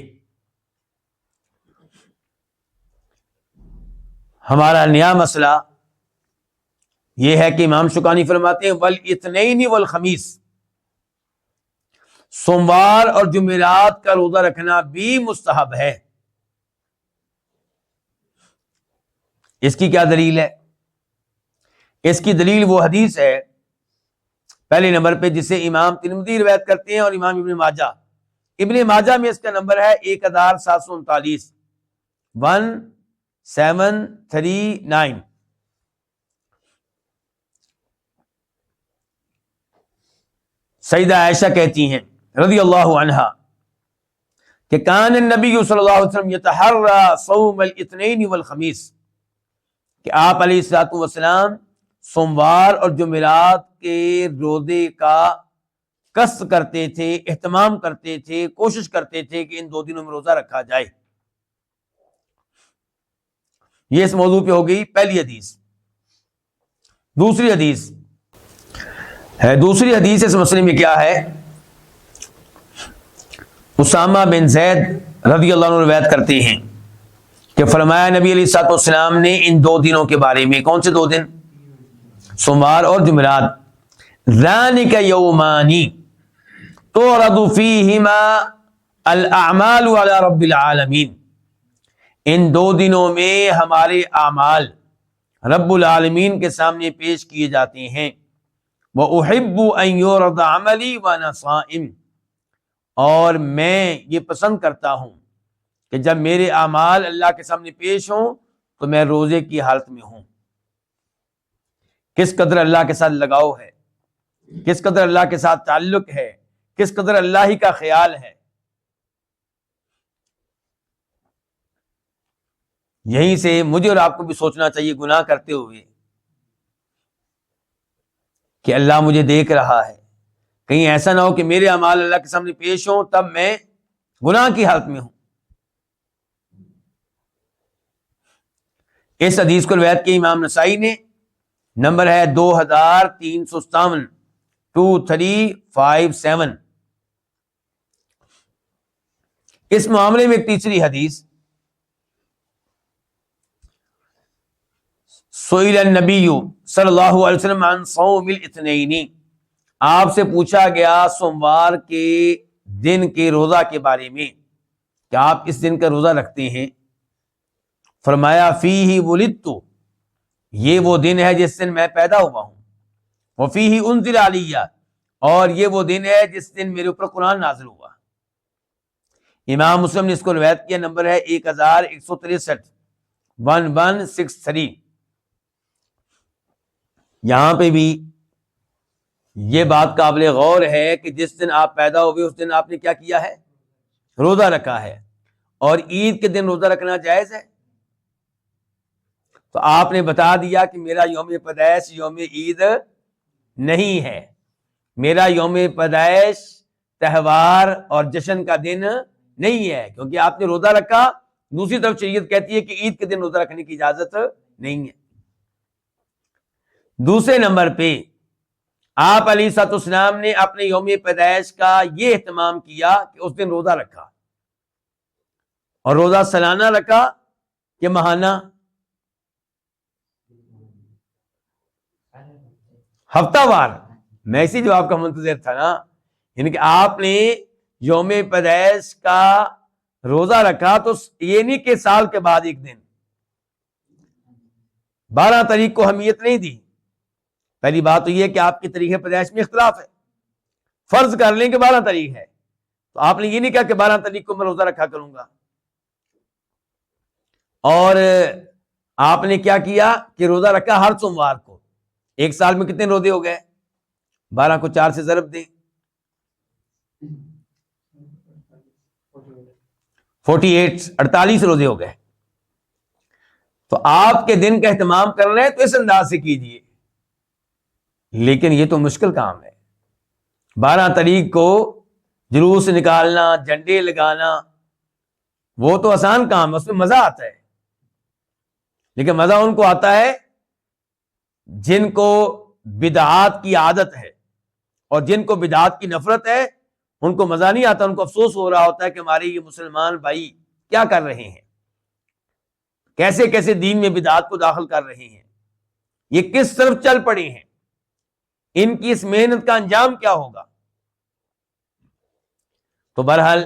[SPEAKER 2] ہمارا نیا مسئلہ یہ ہے کہ امام شوکانی فرماتے ہیں والاثنین والخمیس، سوموار اور جمعرات کا روزہ رکھنا بھی مستحب ہے۔ اس کی کیا دلیل ہے؟ اس کی دلیل وہ حدیث ہے پہلے نمبر پہ جسے امام ترمذی روایت کرتے ہیں اور امام ابن ماجہ میں اس کا نمبر ہے 1739 1739۔ سیدہ عائشہ کہتی ہیں رضی اللہ عنہا کہ کان النبی صلی اللہ علیہ وسلم یتحرى صوم الاثنین والخمیس، کہ آپ علیہ الصلوۃ والسلام سوموار اور جمعرات کے روزے کا قصد کرتے تھے، اہتمام کرتے تھے، کوشش کرتے تھے کہ ان 2 دنوں میں روزہ رکھا جائے۔ یہ اس موضوع پہ ہو گئی پہلی حدیث۔ دوسری حدیث اس مسئلے میں کیا ہے؟ اسامہ بن زید رضی اللہ عنہ روایت کرتے ہیں کہ فرمایا نبی علیہ الصلوۃ والسلام نے ان 2 دنوں کے بارے میں، کون سے 2 دن؟ سوموار اور جمعرات، ذَلِكَ يَوْمَانِ تُعْرَضُ فِيهِمَا الْأَعْمَالُ عَلَى رَبِّ الْعَالَمِينَ، ان 2 دنوں میں ہمارے اعمال رب العالمین کے سامنے پیش کیے جاتے ہیں۔ وَأُحِبُّ أَن يُعْرَضَ عَمَلِي وَأَنَا صَائِمٌ، اور میں یہ پسند کرتا ہوں کہ جب میرے اعمال اللہ کے سامنے پیش ہوں تو میں روزے کی حالت میں ہوں. کس قدر اللہ کے ساتھ لگاؤ ہے، کس قدر اللہ کے ساتھ تعلق ہے، کس قدر اللہ ہی کا خیال ہے. یہیں سے مجھے اور آپ کو بھی سوچنا چاہیے گناہ کرتے ہوئے کہ اللہ مجھے دیکھ رہا ہے. کہیں ایسا نہ ہو کہ میرے اعمال اللہ کے سامنے پیش ہوں تب میں گناہ کی حالت میں ہوں. اس حدیث کو روایت کی امام نسائی نے، نمبر ہے 2357، 2357. اس معاملے میں ایک تیسری حدیث، سئل النبی صلی اللہ علیہ وسلم عن صوم الاثنین، آپ سے پوچھا گیا سوموار کے دن کے روزہ کے بارے میں کہ آپ اس دن کا روزہ رکھتے ہیں. فرمایا فیہ ولدت، یہ وہ دن ہے جس دن میں پیدا ہوا ہوں. وفیہ انزل علیہ، اور یہ وہ دن ہے جس دن میرے اوپر قرآن نازل ہوا. امام مسلم نے اس کو روایت کیا، نمبر ہے 1163، 1163. یہاں پہ بھی یہ بات قابل غور ہے کہ جس دن آپ پیدا ہوئے اس دن آپ نے کیا کیا ہے؟ روزہ رکھا ہے. اور عید کے دن روزہ رکھنا جائز ہے؟ تو آپ نے بتا دیا کہ میرا یوم پیدائش یوم عید نہیں ہے، میرا یوم پیدائش تہوار اور جشن کا دن نہیں ہے، کیونکہ آپ نے روزہ رکھا. دوسری طرف شریعت کہتی ہے کہ عید کے دن روزہ رکھنے کی اجازت نہیں ہے. دوسرے نمبر پہ آپ علیہ الصلوۃ والسلام نے اپنے یوم پیدائش کا یہ اہتمام کیا کہ اس دن روزہ رکھا. اور روزہ سالانہ رکھا کہ ماہانہ؟ ہفتہ وار. میں اسی جواب کا منتظر تھا نا. یعنی کہ آپ نے یوم پیدائش کا روزہ رکھا تو یہ نہیں کہ سال کے بعد ایک دن. 12 تاریخ کو اہمیت نہیں دی. پہلی بات تو یہ کہ آپ کی تاریخ پیدائش میں اختلاف ہے. فرض کر لیں کہ 12 تاریخ ہے تو آپ نے یہ نہیں کہا کہ 12 تاریخ کو میں روزہ رکھا کروں گا. اور آپ نے کیا کیا کہ روزہ رکھا ہر سوموار کو. ایک سال میں کتنے روزے ہو گئے؟ 12 کو 4 سے ضرب دیں، 48، 48 روزے ہو گئے. تو آپ کے دن کا اہتمام کر رہے ہیں تو اس انداز سے کیجئے. لیکن یہ تو مشکل کام ہے. 12 تاریخ کو جلوس نکالنا، جھنڈے لگانا، وہ تو آسان کام ہے، اس میں مزہ آتا ہے. لیکن مزہ ان کو آتا ہے جن کو بدعات کی عادت ہے، اور جن کو بدعات کی نفرت ہے ان کو مزہ نہیں آتا. ان کو افسوس ہو رہا ہوتا ہے کہ ہمارے یہ مسلمان بھائی کیا کر رہے ہیں، کیسے کیسے دین میں بدعات کو داخل کر رہے ہیں، یہ کس طرف چل پڑے ہیں، ان کی اس محنت کا انجام کیا ہوگا. تو بہرحال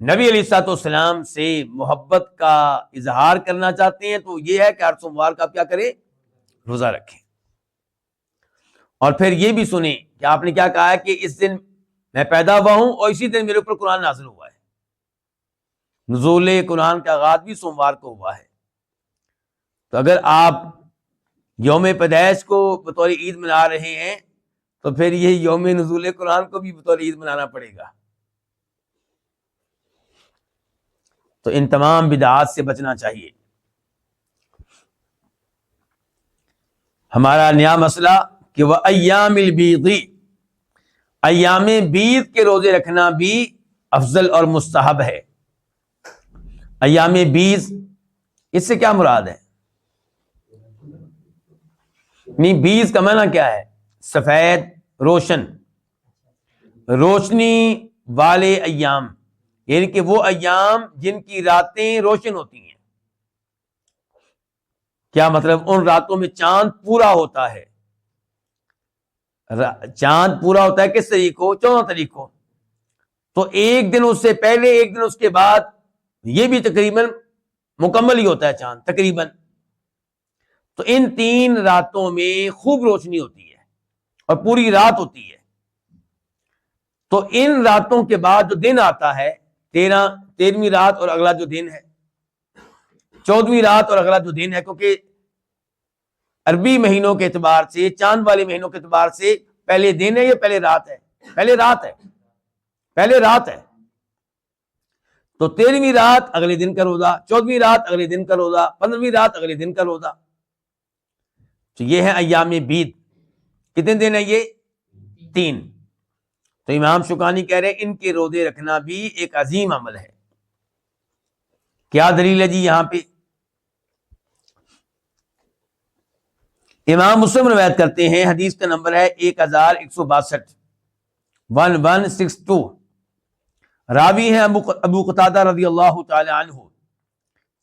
[SPEAKER 2] نبی علیہ الصلوۃ والسلام سے محبت کا اظہار کرنا چاہتے ہیں تو یہ ہے کہ ہر سوموار کا آپ کیا کریں؟ روزہ رکھیں. اور پھر یہ بھی سنیں کہ آپ نے کیا کہا ہے کہ اس دن میں پیدا ہوا ہوں اور اسی دن میرے اوپر قرآن نازل ہوا ہے. نزول قرآن کا آغاز بھی سوموار کو ہوا ہے. تو اگر آپ یوم پیدائش کو بطور عید منا رہے ہیں تو پھر یہ یوم نزول قرآن کو بھی بطور عید منانا پڑے گا. تو ان تمام بدعات سے بچنا چاہیے. ہمارا نیا مسئلہ کہ وہ ایام البیض، ایام بیض کے روزے رکھنا بھی افضل اور مستحب ہے. ایام بیض، اس سے کیا مراد ہے؟ نہیں، بیض کا معنی کیا ہے؟ سفید، روشن، روشنی والے ایام، یعنی کہ وہ ایام جن کی راتیں روشن ہوتی ہیں. کیا مطلب؟ ان راتوں میں چاند پورا ہوتا ہے. چاند پورا ہوتا ہے کس تاریخ کو؟ 14 تاریخ کو. تو ایک دن اس سے پہلے، ایک دن اس کے بعد، یہ بھی تقریباً مکمل ہی ہوتا ہے چاند تقریباً. تو ان 3 راتوں میں خوب روشنی ہوتی ہے اور پوری رات ہوتی ہے. تو ان راتوں کے بعد جو دن آتا ہے، 13ویں رات اور اگلا جو دن ہے 14ویں رات اور اگلا جو دن ہے، کیونکہ عربی مہینوں کے اعتبار سے، چاند والے مہینوں کے اعتبار سے پہلے دن ہے یا پہلے رات ہے؟ پہلے رات ہے. تو 13ویں رات اگلے دن کا روزہ، 14ویں رات اگلے دن کا روزہ، 15ویں رات اگلے دن کا روزہ. تو یہ ہے ایام بیت. کتنے دن ہے یہ؟ 3. تو امام شوکانی کہہ رہے ہیں ان کے روزے رکھنا بھی ایک عظیم عمل ہے. کیا دلیل ہے جی یہاں پہ؟ امام مسلم روایت کرتے ہیں، حدیث کا نمبر ہے 1162، 1162. راوی ہیں ابو قتادہ رضی اللہ تعالی عنہ.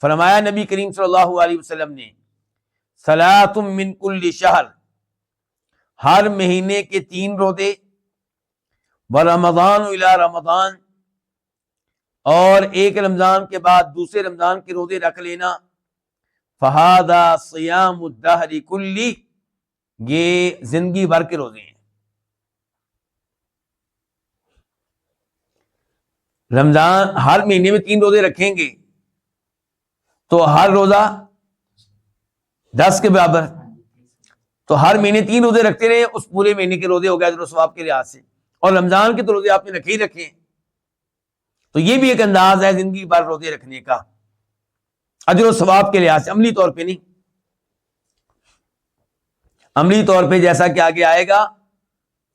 [SPEAKER 2] فرمایا نبی کریم صلی اللہ علیہ وسلم نے، صلاۃ من کل شہر، ہر مہینے کے 3 روزے، ورمضان الی رمضان، اور ایک رمضان کے بعد دوسرے رمضان کے روزے رکھ لینا، فہذا صیام الدہر کلی، یہ زندگی بھر کے روزے ہیں. رمضان ہر مہینے میں 3 روزے رکھیں گے تو ہر روزہ 10 کے برابر. تو ہر مہینے 3 روزے رکھتے رہے، اس پورے مہینے کے روزے ہو گئے اجر و ثواب کے لحاظ سے. اور رمضان کے تو روزے آپ نے رکھے ہی رکھے. تو یہ بھی ایک انداز ہے زندگی بھر روزے رکھنے کا، اجر و ثواب کے لحاظ سے، عملی طور پہ نہیں. عملی طور پہ جیسا کہ آگے آئے گا،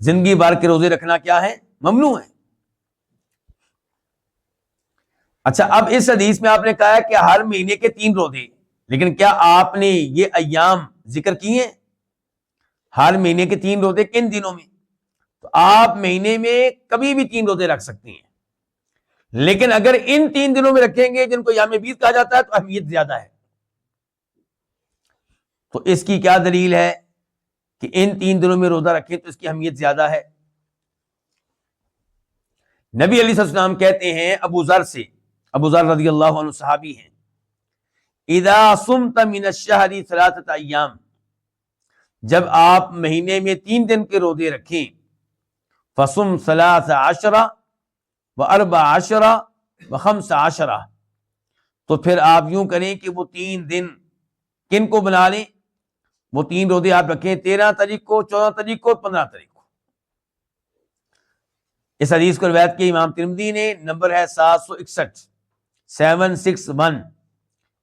[SPEAKER 2] زندگی بھر کے روزے رکھنا کیا ہے؟ ممنوع ہے. اچھا، اب اس حدیث میں آپ نے کہا ہے کہ ہر مہینے کے 3 روزے، لیکن کیا آپ نے یہ ایام ذکر کیے ہیں؟ ہر مہینے کے 3 روزے کن دنوں میں؟ تو آپ مہینے میں کبھی بھی 3 روزے رکھ سکتے ہیں، لیکن اگر ان 3 دنوں میں رکھیں گے جن کو ایام بیت کہا جاتا ہے تو اہمیت زیادہ ہے. تو اس کی کیا دلیل ہے کہ ان 3 دنوں میں روزہ رکھیں تو اس کی اہمیت زیادہ ہے؟ نبی علیہ السلام کہتے ہیں ابو ذر سے، ابو ذر رضی اللہ عنہ صحابی ہیں، اذا صمت من الشہر 3 ایام، جب آپ مہینے میں 3 دن کے روزے رکھیں، فصم 13 و14 و15، تو پھر آپ یوں کریں کہ وہ 3 دن کن کو بنا لیں؟ وہ 3 روزے آپ رکھیں 13 تاریخ کو، 14 تاریخ کو، 15 تاریخ کو. اس حدیث کو روایت کی امام ترمذی نے، نمبر ہے 761، 761،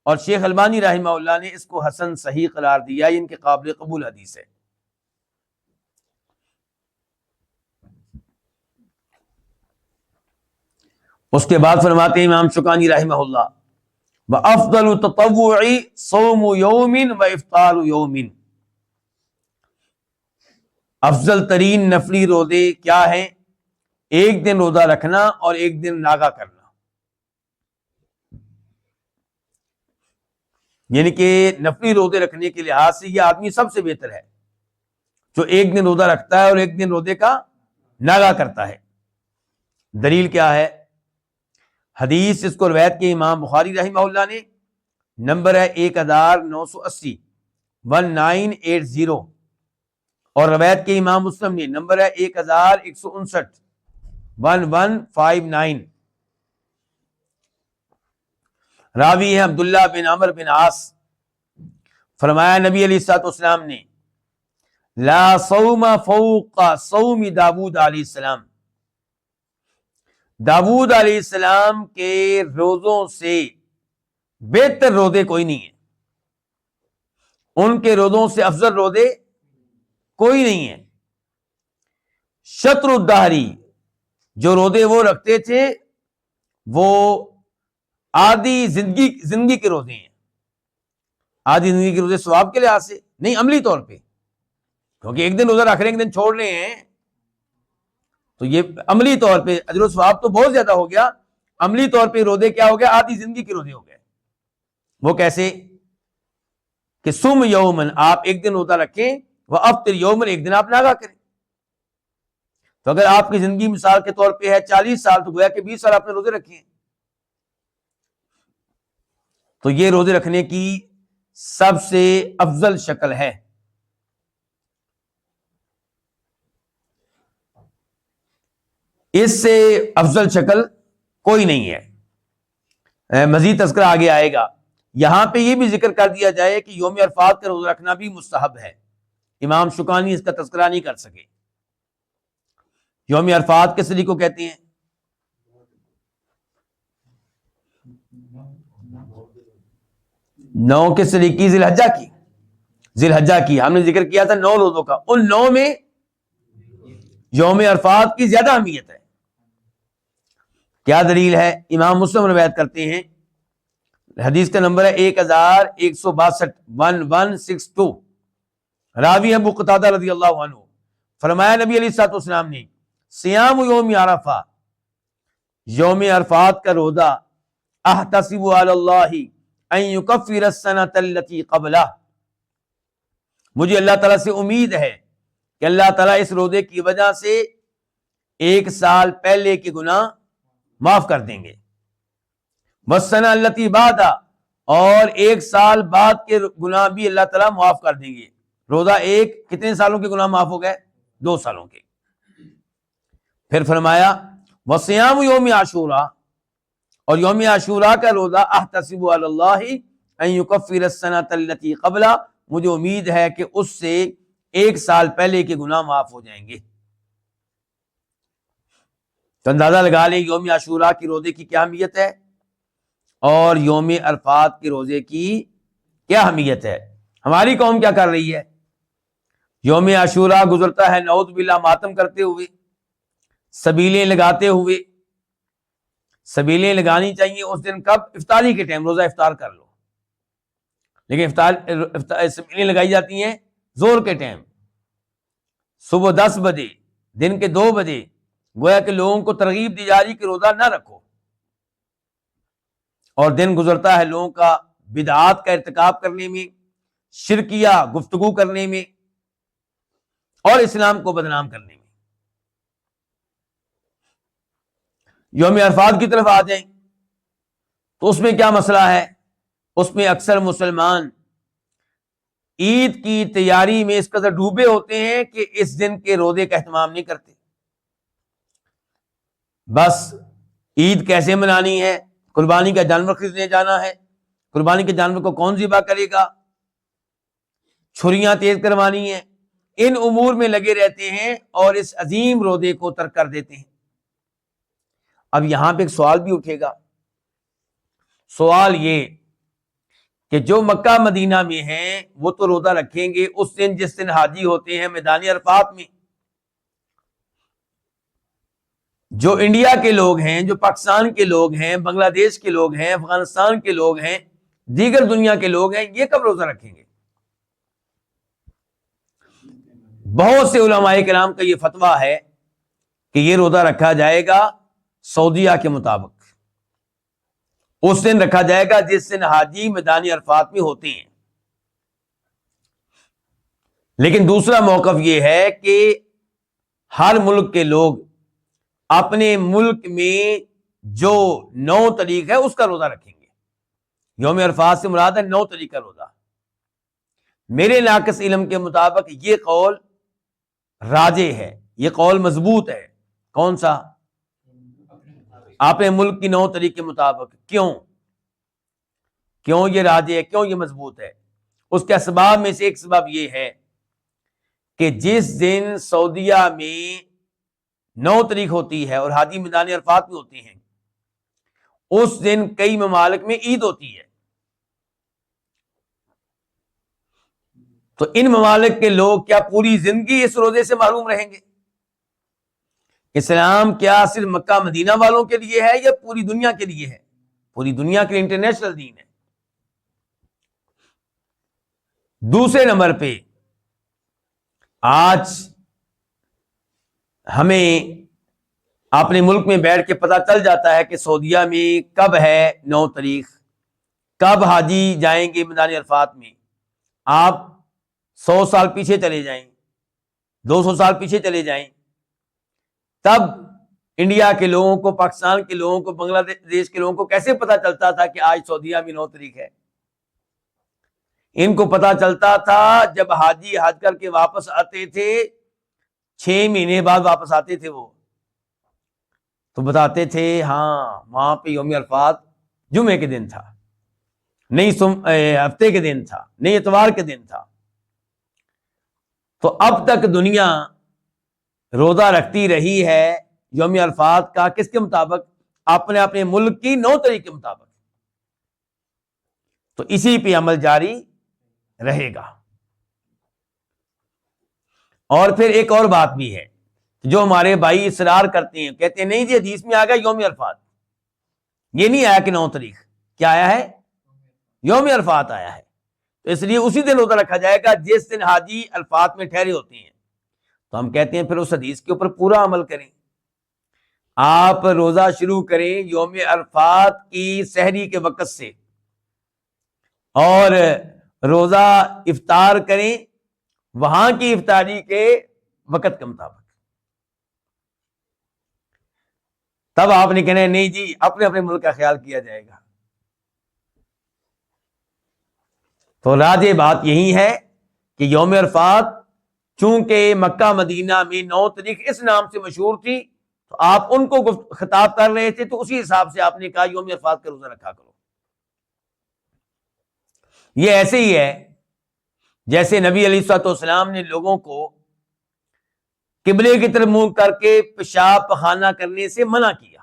[SPEAKER 2] اور شیخ البانی رحمہ اللہ نے اس کو حسن صحیح قرار دیا. یہ ان کے قابل قبول حدیث ہے. اس کے بعد فرماتے ہیں امام شوکانی رحمہ اللہ، وَأَفْضَلُ التَّطَوُّعِ صَوْمُ يَوْمٍ وَإِفْطَارُ يَوْمٍ، افضل ترین نفلی روزے کیا ہیں؟ ایک دن روزہ رکھنا اور ایک دن ناغا کرنا. یعنی کہ نفلی روزے رکھنے کے لحاظ سے یہ آدمی سب سے بہتر ہے جو ایک دن روزہ رکھتا ہے اور ایک دن روزے کا ناغا کرتا ہے. دلیل کیا ہے؟ حدیث اس کو روایت کے امام بخاری رحمہ اللہ نے، نمبر ہے 1980، 1980، اور روایت کے امام مسلم نے، نمبر ہے 1159، 1159. راوی ہے عبداللہ بن عمر بن عاص. فرمایا نبی علیہ الصلوۃ والسلام نے، لا صوم فوق صوم داود علیہ السلام، داود علیہ السلام کے روزوں سے بہتر روزے کوئی نہیں ہے. ان کے روزوں سے افضل روزے کوئی نہیں ہے. شطر الدہری، جو روزے وہ رکھتے تھے وہ آدھی زندگی کے روزے ہیں. آدھی زندگی کے روزے ثواب کے لحاظ سے نہیں، عملی طور پہ، کیونکہ ایک دن روزہ رکھ رہے ہیں، ایک دن چھوڑ رہے ہیں، تو یہ عملی طور پہ اجر و ثواب تو بہت زیادہ ہو گیا. عملی طور پہ روزے کیا ہو گیا؟ آدھی زندگی کے روزے ہو گئے. وہ کیسے کہ سم یومن، آپ ایک دن روزہ رکھیں، وہ افطر یومن، ایک دن آپ ناغا کریں. تو اگر آپ کی زندگی مثال کے طور پہ ہے 40 سال، تو گویا کہ 20 سال آپ نے روزے رکھے ہیں. تو یہ روزے رکھنے کی سب سے افضل شکل ہے. اس سے افضل شکل کوئی نہیں ہے. مزید تذکرہ آگے آئے گا. یہاں پہ یہ بھی ذکر کر دیا جائے کہ یوم عرفات کا روزہ رکھنا بھی مستحب ہے. امام شوکانی اس کا تذکرہ نہیں کر سکے. یوم عرفات کس طریق کو کہتے ہیں؟ نو کس طریق کی؟ ذی الحجہ کی. ذی الحجہ کی ہم نے ذکر کیا تھا 9 روزوں کا. ان 9 میں یوم عرفات کی زیادہ اہمیت ہے. کیا دلیل ہے؟ امام مسلم روایت کرتے ہیں، حدیث کا نمبر ہے 1162 1162. راوی ابو قتادہ رضی اللہ عنہ، فرمایا نبی علیہ الصلوۃ والسلام نے صیام یوم عرفہ، یوم عرفات کا روزہ، احتسب علی اللہ ان یکفر السنۃ التي قبلہ، مجھے اللہ تعالیٰ سے امید ہے کہ اللہ تعالیٰ اس روزے کی وجہ سے 1 سال پہلے کے گناہ معاف کر دیں گے. والسنۃ التي بعد، اور 1 سال بعد کے گناہ بھی اللہ تعالیٰ معاف کر دیں گے. روزہ کتنے سالوں کے گناہ معاف ہو گئے؟ 2 سالوں کے. پھر فرمایا وصیام یوم عاشوراء، اور یوم عاشوراء کا روزہ احتسب علی اللہ ان یکفر السنۃ التي قبلہ، مجھے امید ہے کہ اس سے 1 سال پہلے کے گناہ معاف ہو جائیں گے. تو اندازہ لگا لیں یوم عاشوراء کی روزے کی کیا اہمیت ہے اور یوم عرفات کے روزے کی کیا اہمیت ہے. ہماری قوم کیا کر رہی ہے؟ یوم عاشوراء گزرتا ہے نعوذ باللہ ماتم کرتے ہوئے، سبیلیں لگاتے ہوئے. سبیلیں لگانی چاہیے اس دن کب؟ افطاری کے ٹائم، روزہ افطار کر لو. لیکن سبیلیں لگائی جاتی ہیں زور کے ٹائم، صبح 10 بجے، دن کے 2 بجے. گویا کہ لوگوں کو ترغیب دی جا رہی کہ روزہ نہ رکھو، اور دن گزرتا ہے لوگوں کا بدعات کا ارتکاب کرنے میں، شرکیہ گفتگو کرنے میں، اور اسلام کو بدنام کرنے میں. یوم عرفات کی طرف آ جائیں تو اس میں کیا مسئلہ ہے؟ اس میں اکثر مسلمان عید کی تیاری میں اس قدر ڈوبے ہوتے ہیں کہ اس دن کے روزے کا اہتمام نہیں کرتے. بس عید کیسے منانی ہے، قربانی کا جانور خریدنے جانا ہے، قربانی کے جانور کو کون ذبح کرے گا، چھریاں تیز کروانی ہیں، ان امور میں لگے رہتے ہیں اور اس عظیم روزے کو ترک کر دیتے ہیں. اب یہاں پہ ایک سوال بھی اٹھے گا. سوال یہ کہ جو مکہ مدینہ میں ہیں وہ تو روزہ رکھیں گے اس دن جس دن حاجی ہوتے ہیں میدان عرفات میں. جو انڈیا کے لوگ ہیں، جو پاکستان کے لوگ ہیں، بنگلہ دیش کے لوگ ہیں، افغانستان کے لوگ ہیں، دیگر دنیا کے لوگ ہیں، یہ کب روزہ رکھیں گے؟ بہت سے علماء کرام کا یہ فتویٰ ہے کہ یہ روزہ رکھا جائے گا سعودیہ کے مطابق. اس دن رکھا جائے گا جس دن حاجی میدان عرفات میں ہوتے ہیں. لیکن دوسرا موقف یہ ہے کہ ہر ملک کے لوگ اپنے ملک میں جو 9 تاریخ ہے اس کا روزہ رکھیں گے. یوم عرفات سے مراد ہے 9 تاریخ کا روزہ. میرے ناقص علم کے مطابق یہ قول راجح ہے، یہ قول مضبوط ہے. کون سا؟ اپنے ملک کی 9 تاریخ کے مطابق. کیوں یہ راجح ہے، کیوں یہ مضبوط ہے؟ اس کے اسباب میں سے ایک سبب یہ ہے کہ جس دن سعودیہ میں 9 تاریخ ہوتی ہے اور حاجی میدان عرفات میں ہوتے ہیں، اس دن کئی ممالک میں عید ہوتی ہے. تو ان ممالک کے لوگ کیا پوری زندگی اس روزے سے محروم رہیں گے؟ اسلام کیا صرف مکہ مدینہ والوں کے لیے ہے یا پوری دنیا کے لیے ہے؟ پوری دنیا کے لیے انٹرنیشنل دین ہے. دوسرے نمبر پہ آج ہمیں اپنے ملک میں بیٹھ کے پتہ چل جاتا ہے کہ سعودیہ میں کب ہے 9 تاریخ، کب حاجی جائیں گے میدان عرفات میں. آپ 100 سال پیچھے چلے جائیں، 200 سال پیچھے چلے جائیں، تب انڈیا کے لوگوں کو، پاکستان کے لوگوں کو، بنگلہ دیش کے لوگوں کو کیسے پتا چلتا تھا کہ آج سعودیہ میں 9 تاریخ ہے؟ ان کو پتا چلتا تھا جب حاجی حج کر کے واپس آتے تھے، 6 مہینے بعد واپس آتے تھے وہ، تو بتاتے تھے ہاں وہاں پہ یوم عرفات جمعے کے دن تھا. ہفتے کے دن تھا، نہیں اتوار کے دن تھا، تو اب تک دنیا روزہ رکھتی رہی ہے یوم عرفات کا، کس کے مطابق؟ اپنے اپنے ملک کی 9 تاریخ کے مطابق، تو اسی پہ عمل جاری رہے گا۔ اور پھر ایک اور بات بھی ہے، جو ہمارے بھائی اصرار کرتے ہیں، کہتے ہیں نہیں جی حدیث میں آ گیا یوم عرفات، یہ نہیں آیا کہ 9 تاریخ، کیا آیا ہے؟ یوم عرفات آیا ہے، تو اس لیے اسی دن روزہ رکھا جائے گا جس دن حاجی عرفات میں ٹھہرے ہوتے ہیں۔ تو ہم کہتے ہیں پھر اس حدیث کے اوپر پورا عمل کریں، آپ روزہ شروع کریں یوم عرفات کی سحری کے وقت سے، اور روزہ افطار کریں وہاں کی افطاری کے وقت کے مطابق۔ تب آپ نے کہنا ہے نہیں جی اپنے اپنے ملک کا خیال کیا جائے گا۔ تو راجح بات یہی ہے کہ یوم عرفات چونکہ مکہ مدینہ میں 9 تاریخ اس نام سے مشہور تھی، تو آپ ان کو خطاب کر رہے تھے، تو اسی حساب سے آپ نے کہا یوم عرفات کا روزہ رکھا کرو۔ یہ ایسے ہی ہے جیسے نبی علیہ الصلوۃ والسلام نے لوگوں کو قبلے کی طرف منہ کر کے پیشاب پخانہ کرنے سے منع کیا،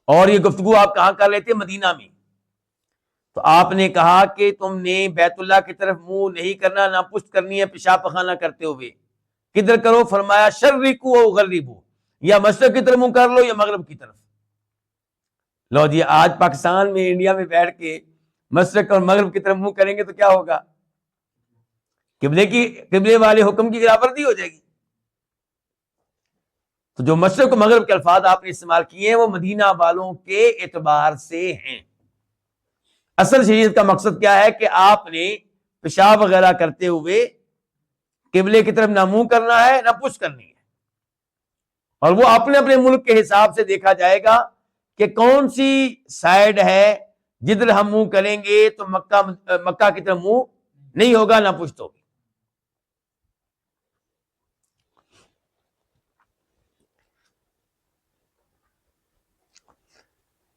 [SPEAKER 2] اور یہ گفتگو آپ کہاں کر رہے تھے؟ مدینہ میں۔ تو آپ نے کہا کہ تم نے بیت اللہ کی طرف منہ نہیں کرنا، نہ پشت کرنی ہے پیشاب پخانہ کرتے ہوئے، کدھر کرو؟ فرمایا شرقو او غربو، یا مشرق کی طرف منہ کر لو یا مغرب کی طرف۔ لو جی آج پاکستان میں انڈیا میں بیٹھ کے مشرق اور مغرب کی طرف منہ کریں گے تو کیا ہوگا؟ قبلے والے حکم کی خلاف ورزی ہو جائے گی۔ تو جو مشرق و مغرب کے الفاظ آپ نے استعمال کیے ہیں وہ مدینہ والوں کے اعتبار سے ہیں۔ اصل شریعت کا مقصد کیا ہے کہ آپ نے پیشاب وغیرہ کرتے ہوئے قبلے کی طرف نہ منہ کرنا ہے نہ پشت کرنی ہے، اور وہ اپنے اپنے ملک کے حساب سے دیکھا جائے گا کہ کون سی سائیڈ ہے جدھر ہم منہ کریں گے تو مکہ کی طرف منہ نہیں ہوگا نہ پشت ہوگی۔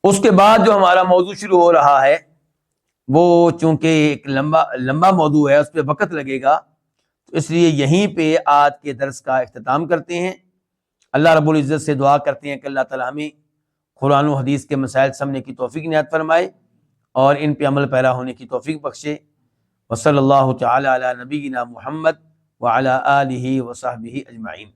[SPEAKER 2] اس کے بعد جو ہمارا موضوع شروع ہو رہا ہے وہ چونکہ ایک لمبا موضوع ہے، اس پہ وقت لگے گا، تو اس لیے یہیں پہ آج کے درس کا اختتام کرتے ہیں۔ اللہ رب العزت سے دعا کرتے ہیں کہ اللہ تعالیٰ ہمیں قرآن و حدیث کے مسائل سمجھنے کی توفیق عنایت فرمائے اور ان پہ عمل پیرا ہونے کی توفیق بخشے۔ وصلی اللہ تعالی علی نبینا محمد وعلی آلہ وصحبہ اجمعین۔